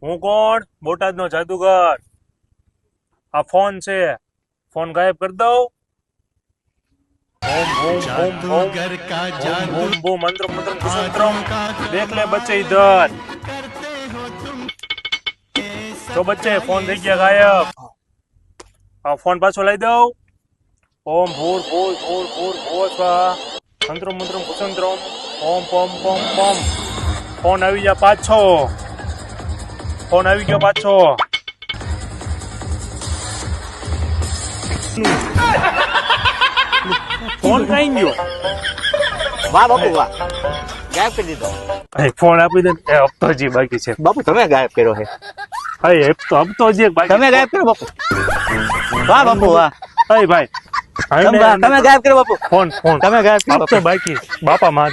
હું કોણ? બોટાદનો જાદુગર. આ ફોન છે, ફોન ગાયબ કરી દઉં. ઓમ ઓમ ઓમ ઓમ ઓમ ઓમ ઓમ મંત્ર મંત્ર કુસંત્રમ દેખ લે બચ્ચે ઇધર. તો બચ્ચે ફોન થઈ ગયા ગાયબ. આ ફોન પાછો લઈ દઉં. ઓમ ભૂર ભૂર ભૂર ભૂર ભૂર સ્વાહા મંત્રમ મંત્રમ કુસંત્રમ ઓમ પમ પમ પમ. ફોન આવી ગયા પાછો. ફોન આવી ગયો પાછો. ફોન કઈ ગયો? વાહ બાપુ વાહ, ગાયબ કરી દીધો. ફોન આપી દે. એ હપ્તો હજી બાકી છે. બાપુ તમે ગાયબ કર્યો છે. હપ્તો હજી એક બાકી. તમે ગાયબ કર્યો બાપુ. વાહ બાપુ વાહ, ભાઈ ભાઈ તમે ગાયબ કર્યો બાપુ. ફોન ફોન તમે ગાયબ કર્યો હપ્તો બાકી. બાપા માર.